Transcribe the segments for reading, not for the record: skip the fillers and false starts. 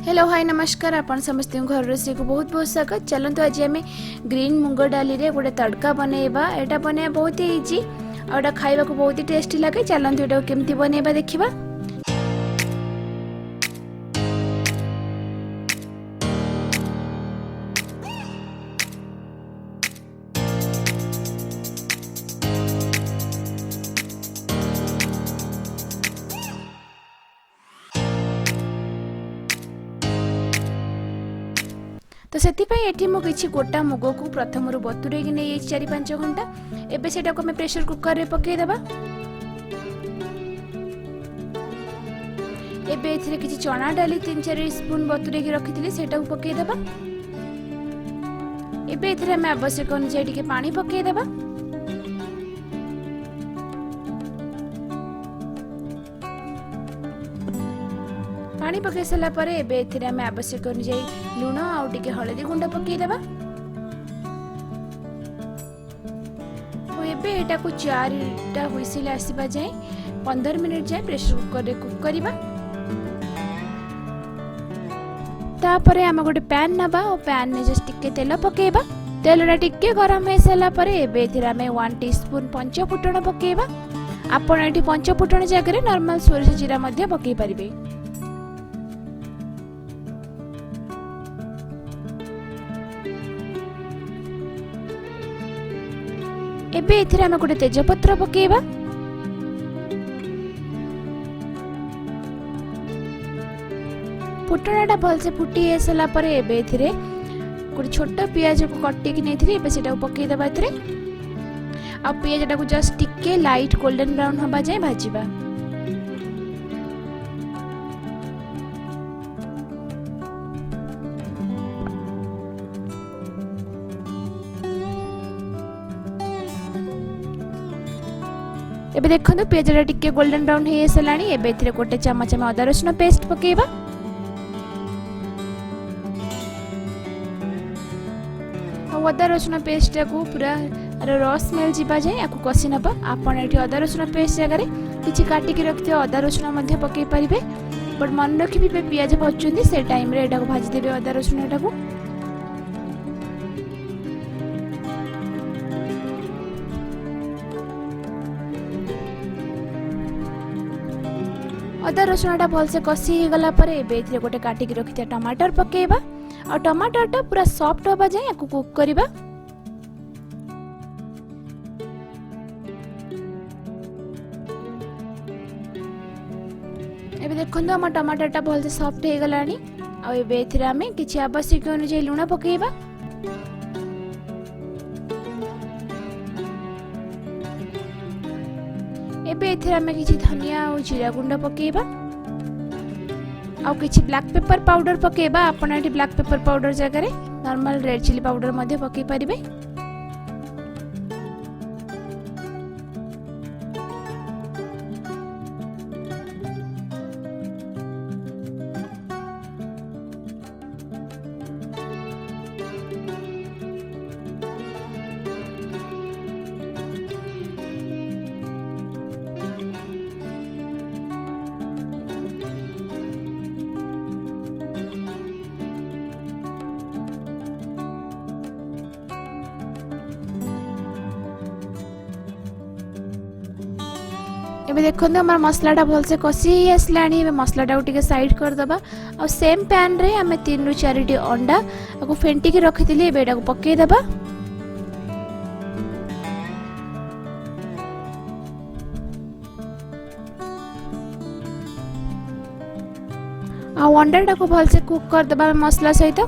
Hello hi नमस्कार आपण समस्त घर रोसे को बहुत बहुत स्वागत। चलते आज आम ग्रीन मूंग डाली रे गोटे तड़का बनैबा। एटा बनैबा बहुत ही इजी और खाइबा को बहुत ही टेस्टी लगे। चलते एटा केमती बनैबा देखिबा। तो से मुझे गोटा मुग को प्रथम बतुरे नहीं 4-5 घंटा एबे सेटा को मैं प्रेशर कुकर रे पकई देबा। एबे एथिरे किछि चना डाली 3-4 स्पून बतुरे के रखिथिली सेटा को पकई देबा। एबे एथिरे मैं आवश्यक अनुसार टिके पानी पकई देबा। पानी पकई सला परे एबे एथिरे मैं आवश्यक अनुसार लूण आउ टिके हळदी गुंड पकई देबा। एबे एटा को 4टा हुइसिल आसीबा जाय 15 मिनिट जाय प्रेशर कुकर रे कुक करिबा। तापरे हम गोटे पैन नबा और पैन में जस्ट टिके तेल पकेबा। तेलटा टिके गरम हे सला परे एबे एथिरे हम 1 टीस्पून पंच फुटण पकेबा। आपण एठी पंच फुटण जगह नॉर्मल सोरिष जीरा मध्ये पकई परिबे। एबे एथिरे हम गोटे तेजपत्र पकेबा। फुटणाटा भलसे फुटी हेसला परे एबे एथिरे गोटे छोट पियाज को कट्टी कि नेथिरे एबे सेटा पकेई देबा। एथिरे आ पियाजटा को जस्ट टिके लाइट गोल्डन ब्राउन हबा जाय भाजीबा। एबे देखंतु पियाजटा टिके गोल्डन ब्राउन हे सलानी। एबे एथिरे गोटे चमच में अदा रसुन पेस्ट पकेबा। अदा रसुन पेस्ट को पूरा रस स्मेल जीवा जाए या कषि नबा। आपण एठी अदा रसुन पेस्ट जगह रे किछि काटी के रखते अदा रसुन मध्ये पकेई परिबे। बट मन रखिबे पियाज भाजुंदी से टाइम रे एटा को भाजी देबे अदा रसुन एटा को। अदा रसुनटा भलसे कषि गला परे एबे एथिरे गोटे काटी के रखिता टमाटर पकेबा और टमाटरटा पूरा सॉफ्ट होबा जाय याकू कुक करिबा। एबे देखंतु हम टमाटरटा भलसे सॉफ्ट हे गलानी। आ एबे एथिरे हमें किछि आवश्यक अनुसार लूण पकेबा। एबे एथिरे हमें किछि धनिया और जीरा गुंड पकेबा और किछि ब्लैक पेपर पाउडर पकेबा। आपण एठी ब्लैक पेपर पाउडर जगह रे नॉर्मल रेड चिली पाउडर मध्ये पकेई परिबे। एबे देखंतु हमर मसलाटा भलसे कषि आसलानी। एबे मसलाटा को साइड कर दबा और सेम पैन रे हमें 3-4 टी अंडा को फेंटी के रखिथिली एबे एटा को पकेई दबा। आ अंडाटा को भलसे कुक कर दबा मसला सहित।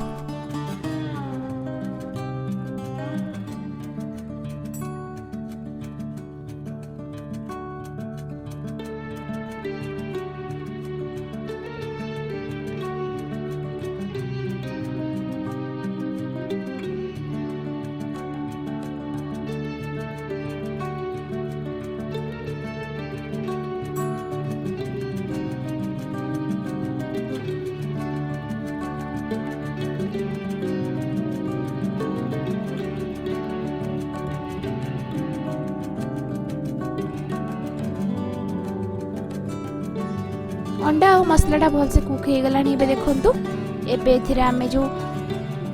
अंडा और मसलाटा भलसे कुक हो गलानी। एबे देखंतु एबे एथिरे आमे जो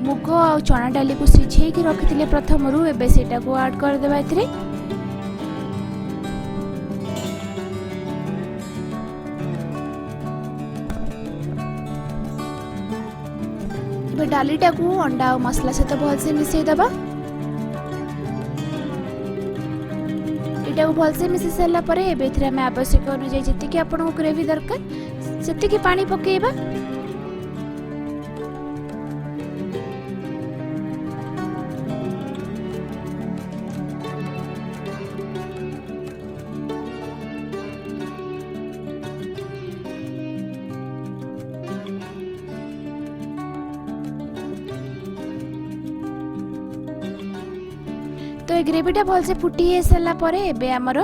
मुग और चना डाली को सिझे की रखिथिले प्रथमरु एबे सेटा को ऐड कर देबा एथिरे। एबे डालीटा को अंडा और मसला सहित भलसे मिसई दबा। एटा को भलसे मिसई सारला परे एबे एथिरे आमे आवश्यक अनुसार जति आपन को ग्रेवी दरकार सेति पानी पकेइबा। तो ये ग्रेवीटा भलसे फुटी हे सारा परे एबे हमर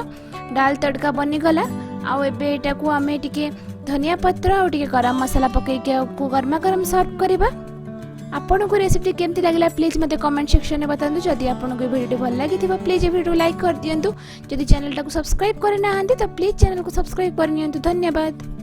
डाल तड़का बनी गला। आउ एबे एटा को आमे टिके धनिया पत्र और टिके गरम मसाला पके के को गरमा गरम सर्व करबा। आपन को रेसिपी केमती लागला प्लीज मते कमेंट सेक्शन में बतांदु। जदि आपन को वीडियो भल लागिथिबा प्लीज ए वीडियो लाइक कर दियंतु। जदि चैनल टाको सब्सक्राइब करे ना हंदी तो प्लीज चैनल को सब्सक्राइब कर नियंतु। धन्यवाद।